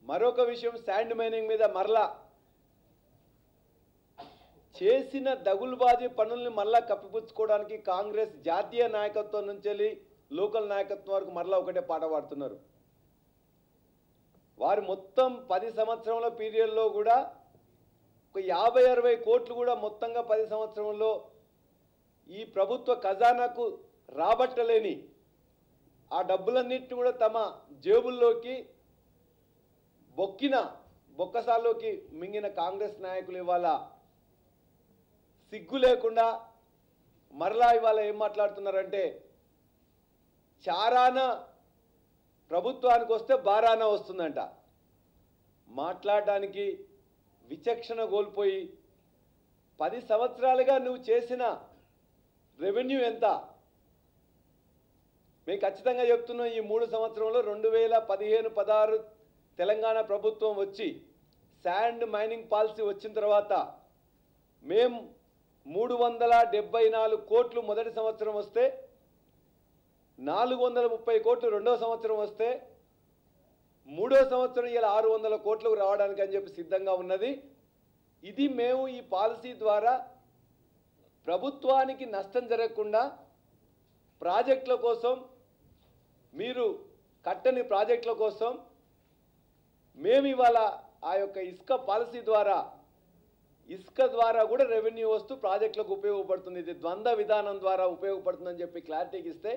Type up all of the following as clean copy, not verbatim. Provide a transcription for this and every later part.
మరొక విషయం sand mining మీద మరలా చేసిన దగులుబాజీ పనుల్ని మరలా కప్పిపుచ్చుకోవడానికి కాంగ్రెస్ జాతీయ నాయకత్వం నుంచి వెళ్ళి లోకల్ నాయకత్వం వరకు మరలా ఒకటే పాట పాడుతున్నారు. వారు మొత్తం 10 సంవత్సరాల పీరియడ్లో కూడా ఒక 50-60 కోట్లు కూడా మొత్తంగా 10 సంవత్సరంలో ఈ ప్రభుత్వ ఖజానాకు రాబట్టలేని ఆ డబ్బులన్నింటినీ కూడా తమ జేబుల్లోకి బొక్కసాల్లోకి మింగిన కాంగ్రెస్ నాయకులు ఇవాళ సిగ్గు లేకుండా మరలా ఇవాళ ఏం మాట్లాడుతున్నారంటే చారాన ప్రభుత్వానికి వస్తే బారాన వస్తుందంట. మాట్లాడడానికి విచక్షణ కోల్పోయి 10 సంవత్సరాలుగా నువ్వు చేసిన రెవెన్యూ ఎంత? మేము ఖచ్చితంగా చెప్తున్నాం, ఈ 3 సంవత్సరంలో 2015-16 తెలంగాణ ప్రభుత్వం వచ్చి శాండ్ మైనింగ్ పాలసీ వచ్చిన తర్వాత మేము 374 కోట్లు మొదటి సంవత్సరం వస్తే 430 కోట్లు రెండో సంవత్సరం వస్తే మూడో సంవత్సరం ఇలా 600 కోట్లకు రావడానికి అని చెప్పి సిద్ధంగా ఉన్నది. ఇది మేము ఈ పాలసీ ద్వారా ప్రభుత్వానికి నష్టం జరగకుండా ప్రాజెక్టుల కోసం, మీరు కట్టని ప్రాజెక్టుల కోసం మేము ఇవాళ ఆ యొక్క ఇసుక పాలసీ ద్వారా ఇసుక ద్వారా కూడా రెవెన్యూ వస్తూ ప్రాజెక్టులకు ఉపయోగపడుతుంది, ఇది ద్వంద్వ విధానం ద్వారా ఉపయోగపడుతుందని చెప్పి క్లారిటీకి ఇస్తే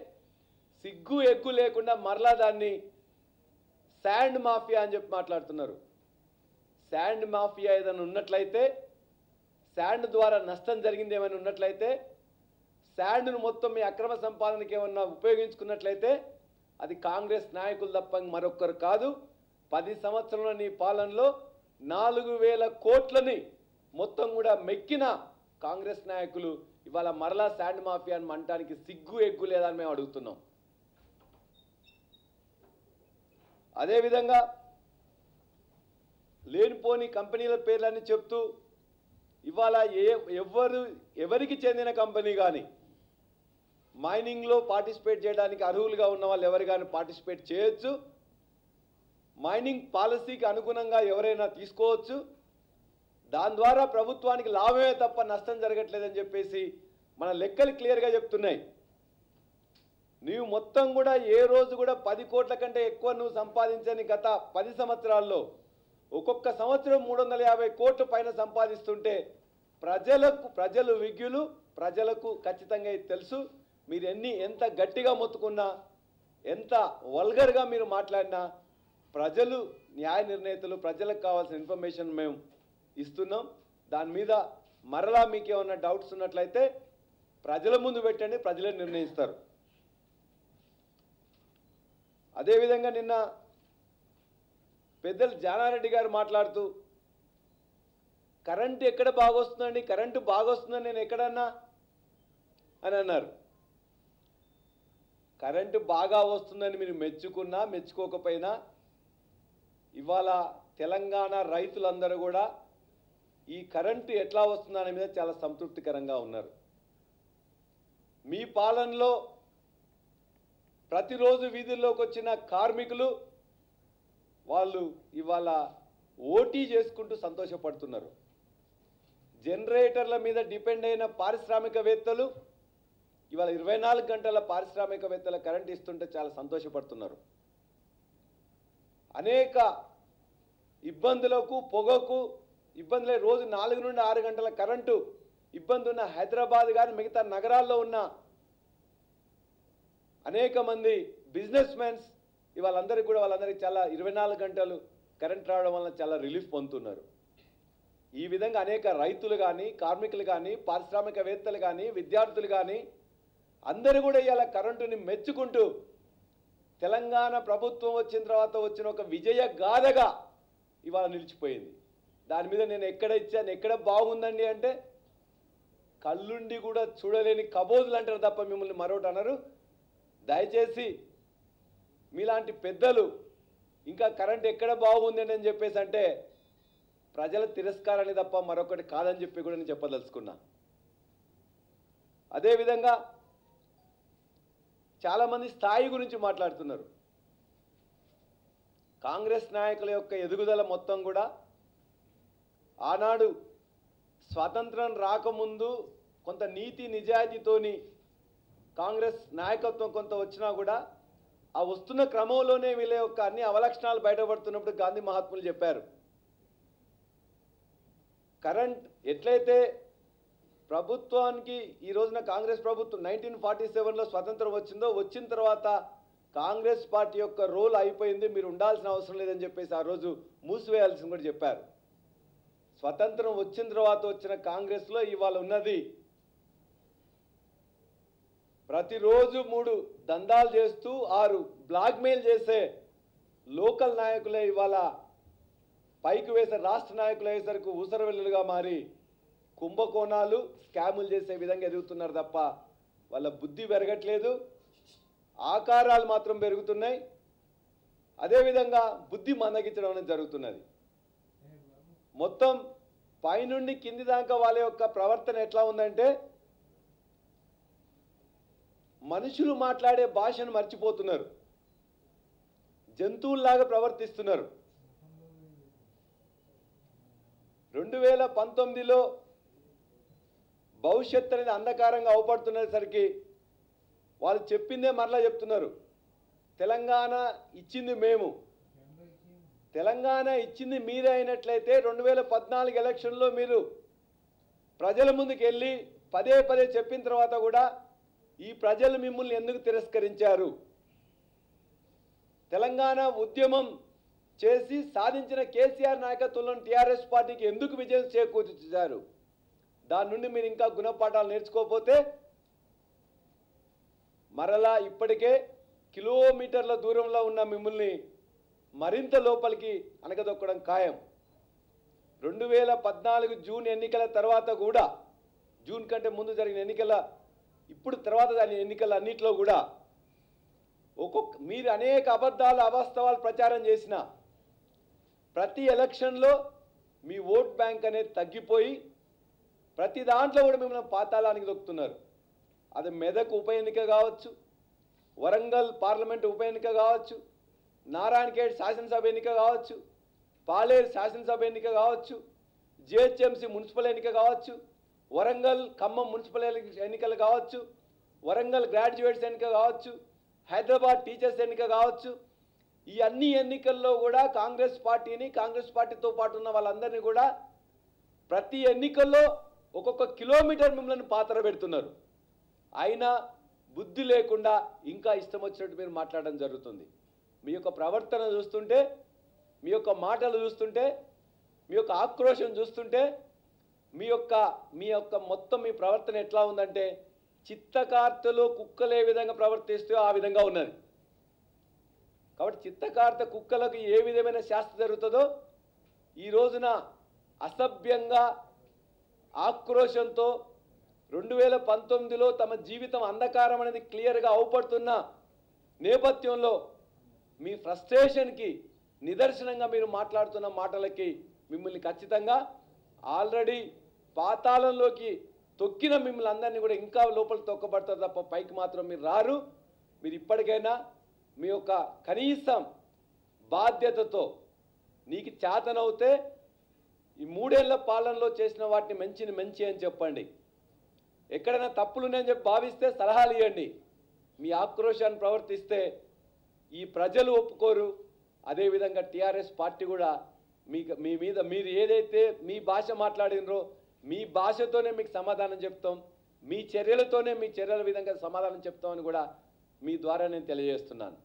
సిగ్గు ఎగ్గు లేకుండా మరలా దాన్ని శాండ్ మాఫియా అని చెప్పి మాట్లాడుతున్నారు. శాండ్ మాఫియా ఏదైనా ఉన్నట్లయితే, శాండ్ ద్వారా నష్టం జరిగింది ఏమైనా ఉన్నట్లయితే, శాండ్ను మొత్తం మీ అక్రమ సంపాదనకి ఏమన్నా ఉపయోగించుకున్నట్లయితే అది కాంగ్రెస్ నాయకులు తప్ప మరొకరు కాదు. 10 సంవత్సరంలో నీ పాలనలో 4000 కోట్లని మొత్తం కూడా మెక్కిన కాంగ్రెస్ నాయకులు ఇవాళ మరలా శాండ్ మాఫియాను అనడానికి సిగ్గు ఎగ్గు లేదని మేము అడుగుతున్నాం. అదేవిధంగా లేనిపోని కంపెనీల పేర్లన్నీ చెప్తూ ఇవాళ ఎవరికి చెందిన కంపెనీ కానీ మైనింగ్లో పార్టిసిపేట్ చేయడానికి అర్హులుగా ఉన్న వాళ్ళు ఎవరు కానీ పార్టిసిపేట్ చేయొచ్చు, మైనింగ్ పాలసీకి అనుగుణంగా ఎవరైనా తీసుకోవచ్చు, దాని ద్వారా ప్రభుత్వానికి లాభమే తప్ప నష్టం జరగట్లేదని చెప్పేసి మన లెక్కలు క్లియర్గా చెప్తున్నాయి. నీవు మొత్తం కూడా ఏ రోజు కూడా 10 కోట్ల కంటే ఎక్కువ నువ్వు సంపాదించని గత 10 సంవత్సరాల్లో ఒక్కొక్క సంవత్సరం 350 కోట్ల పైన సంపాదిస్తుంటే ప్రజలు విజ్ఞులు, ప్రజలకు ఖచ్చితంగా ఇది తెలుసు. మీరు ఎంత గట్టిగా మొత్తుకున్నా, ఎంత వల్గర్గా మీరు మాట్లాడినా ప్రజలు న్యాయ నిర్ణేతలు, ప్రజలకు కావాల్సిన ఇన్ఫర్మేషన్ మేము ఇస్తున్నాం. దాని మీద మరలా మీకు ఏమన్నా డౌట్స్ ఉన్నట్లయితే ప్రజల ముందు పెట్టండి, ప్రజలే నిర్ణయిస్తారు. అదేవిధంగా నిన్న పెద్దలు జానారెడ్డి గారు మాట్లాడుతూ కరెంటు ఎక్కడ బాగొస్తుందండి, కరెంటు బాగొస్తుందని నేను ఎక్కడన్నా అని అన్నారు. కరెంటు బాగా వస్తుందని మీరు మెచ్చుకున్నా మెచ్చుకోకపోయినా ఇవాళ తెలంగాణ రైతులందరూ కూడా ఈ కరెంటు ఎట్లా వస్తుందనే మీద చాలా సంతృప్తికరంగా ఉన్నారు. మీ పాలనలో ప్రతిరోజు వీధుల్లోకి వచ్చిన కార్మికులు వాళ్ళు ఇవాళ ఓటీ చేసుకుంటూ సంతోషపడుతున్నారు. జనరేటర్ల మీద డిపెండ్ అయిన పారిశ్రామికవేత్తలు ఇవాళ 24 గంటల పారిశ్రామికవేత్తల కరెంట్ ఇస్తుంటే చాలా సంతోషపడుతున్నారు. అనేక ఇబ్బందులకు, పొగకు ఇబ్బందులే రోజు 4 నుండి 6 గంటల కరెంటు ఇబ్బంది ఉన్న హైదరాబాద్ కానీ మిగతా నగరాల్లో ఉన్న అనేక మంది బిజినెస్ మెన్స్ ఇవాళందరికీ కూడా వాళ్ళందరికీ చాలా 24 గంటలు కరెంట్ రావడం వల్ల చాలా రిలీఫ్ పొందుతున్నారు. ఈ విధంగా అనేక రైతులు కానీ, కార్మికులు కానీ, పారిశ్రామికవేత్తలు కానీ, విద్యార్థులు కానీ అందరూ కూడా ఇవాళ కరెంటుని మెచ్చుకుంటూ తెలంగాణ ప్రభుత్వం వచ్చిన తర్వాత వచ్చిన ఒక విజయ గాథగా ఇవాళ నిలిచిపోయింది. దాని మీద నేను ఎక్కడ ఇచ్చాను, ఎక్కడ బాగుందండి అంటే కళ్ళుండి కూడా చూడలేని కబోదులు అంటారు తప్ప మిమ్మల్ని మరొకటి అనరు. దయచేసి మీలాంటి పెద్దలు ఇంకా కరెంట్ ఎక్కడ బాగుంది అని చెప్పేసి అంటే ప్రజల తిరస్కారాన్ని తప్ప మరొకటి కాదని చెప్పి కూడా నేను చెప్పదలుచుకున్నా. అదేవిధంగా చాలామంది స్థాయి గురించి మాట్లాడుతున్నారు. కాంగ్రెస్ నాయకుల యొక్క ఎదుగుదల మొత్తం కూడా ఆనాడు స్వాతంత్రం రాకముందు కొంత నీతి నిజాయితీతోని కాంగ్రెస్ నాయకత్వం కొంత వచ్చినా కూడా ఆ వస్తున్న క్రమంలోనే వీళ్ళ యొక్క అన్ని అవలక్షణాలు బయటపడుతున్నప్పుడు గాంధీ మహాత్ములు చెప్పారు, కరెంట్ ఎట్లయితే ప్రభుత్వానికి ఈ రోజున కాంగ్రెస్ ప్రభుత్వం 1947లో స్వతంత్రం వచ్చిన తర్వాత కాంగ్రెస్ పార్టీ యొక్క రోల్ అయిపోయింది, మీరు ఉండాల్సిన అవసరం లేదని చెప్పేసి ఆ రోజు మూసివేయాల్సింది కూడా చెప్పారు. స్వతంత్రం వచ్చిన తర్వాత వచ్చిన కాంగ్రెస్లో ఇవాళ ఉన్నది ప్రతిరోజు 3 దందాలు చేస్తూ 6 బ్లాక్మెయిల్ చేసే లోకల్ నాయకులే ఇవాళ పైకి వేసే రాష్ట్ర నాయకులు అయ్యేసరికి ఊసరవెల్లులుగా మారి కుంభకోణాలు స్కాములు చేసే విధంగా ఎదుగుతున్నారు తప్ప వాళ్ళ బుద్ధి పెరగట్లేదు, ఆకారాలు మాత్రం పెరుగుతున్నాయి. అదేవిధంగా బుద్ధి మందగించడం అనేది జరుగుతున్నది. మొత్తం పైనుండి కింది దాకా వాళ్ళ యొక్క ప్రవర్తన ఎట్లా ఉందంటే మనుషులు మాట్లాడే భాషను మర్చిపోతున్నారు, జంతువుల్లాగా ప్రవర్తిస్తున్నారు. 2019లో భవిష్యత్తు అనేది అంధకారంగా అవపడుతున్నసరికి వాళ్ళు చెప్పిందే మరలా చెప్తున్నారు. తెలంగాణ ఇచ్చింది మేము, తెలంగాణ ఇచ్చింది మీరే అయినట్లయితే 2014 ఎలక్షన్లో మీరు ప్రజల ముందుకు వెళ్ళి పదే పదే చెప్పిన తర్వాత కూడా ఈ ప్రజలు మిమ్మల్ని ఎందుకు తిరస్కరించారు? తెలంగాణ ఉద్యమం చేసి సాధించిన కేసీఆర్ నాయకత్వంలో టీఆర్ఎస్ పార్టీకి ఎందుకు విజయం చేకూర్చారు? దాని నుండి మీరు ఇంకా గుణపాఠాలు నేర్చుకోకపోతే మరలా ఇప్పటికే కిలోమీటర్ల దూరంలో ఉన్న మిమ్మల్ని మరింత లోపలికి అనగదొక్కడం ఖాయం. 2014 జూన్ ఎన్నికల తర్వాత కూడా, జూన్ కంటే ముందు జరిగిన ఎన్నికల ఇప్పుడు తర్వాత జరిగిన ఎన్నికల అన్నింటిలో కూడా మీరు అనేక అబద్ధాలు అవాస్తవాలు ప్రచారం చేసిన ప్రతి ఎలక్షన్లో మీ ఓట్ బ్యాంక్ అనేది తగ్గిపోయి ప్రతి దాంట్లో కూడా మిమ్మల్ని పాతాళానికి దొక్కుతున్నారు. అది మెదక్ ఉప ఎన్నిక కావచ్చు, వరంగల్ పార్లమెంట్ ఉప ఎన్నిక కావచ్చు, నారాయణఖేడ్ శాసనసభ ఎన్నిక కావచ్చు, పాలేరు శాసనసభ ఎన్నిక కావచ్చు, జిహెచ్ఎంసీ మున్సిపల్ ఎన్నిక కావచ్చు, వరంగల్ ఖమ్మం మున్సిపల్ ఎన్నికలు కావచ్చు, వరంగల్ గ్రాడ్యుయేట్స్ ఎన్నిక కావచ్చు, హైదరాబాద్ టీచర్స్ ఎన్నిక కావచ్చు. ఈ అన్ని ఎన్నికల్లో కూడా కాంగ్రెస్ పార్టీని, కాంగ్రెస్ పార్టీతో పాటు ఉన్న వాళ్ళందరినీ కూడా ప్రతి ఎన్నికల్లో ఒక్కొక్క కిలోమీటర్ మిమ్మల్ని పాతర పెడుతున్నారు. అయినా బుద్ధి లేకుండా ఇంకా ఇష్టం వచ్చినట్టు మీరు మాట్లాడడం జరుగుతుంది. మీ యొక్క ప్రవర్తన చూస్తుంటే, మీ యొక్క మాటలు చూస్తుంటే, మీ యొక్క ఆక్రోశం చూస్తుంటే, మీ యొక్క మొత్తం మీ ప్రవర్తన ఎట్లా ఉందంటే చిత్తకార్తెలో కుక్కలు ఏ విధంగా ప్రవర్తిస్తే ఆ విధంగా ఉన్నది. కాబట్టి చిత్తకార్తె కుక్కలకు ఏ విధమైన శాస్త్ర జరుగుతుందో ఈ రోజున అసభ్యంగా ఆక్రోశంతో 2019లో తమ జీవితం అంధకారం అనేది క్లియర్గా అవుపడుతున్న నేపథ్యంలో మీ ఫ్రస్ట్రేషన్కి నిదర్శనంగా మీరు మాట్లాడుతున్న మాటలకి మిమ్మల్ని ఖచ్చితంగా ఆల్రెడీ పాతాళంలోకి తొక్కిన మిమ్మల్ని అందరినీ కూడా ఇంకా లోపల తొక్కబడతారు తప్ప పైకి మాత్రం మీరు రారు. మీరు ఇప్పటికైనా మీ యొక్క కనీసం బాధ్యతతో నీకు చేతనవుతే ఈ 3 ఏళ్ల పాలనలో చేసిన వాటిని మంచి అని చెప్పండి. ఎక్కడైనా తప్పులున్నాయని చెప్పి భావిస్తే సలహాలు ఇవ్వండి. మీ ఆక్రోశాన్ని ప్రవర్తిస్తే ఈ ప్రజలు ఒప్పుకోరు. అదేవిధంగా టీఆర్ఎస్ పార్టీ కూడా మీ మీద మీరు ఏదైతే మీ భాష మాట్లాడినరో మీ భాషతోనే మీకు సమాధానం చెప్తాం, మీ చర్యలతోనే మీ చర్యల విధంగా సమాధానం చెప్తామని కూడా మీ ద్వారా నేను తెలియజేస్తున్నాను.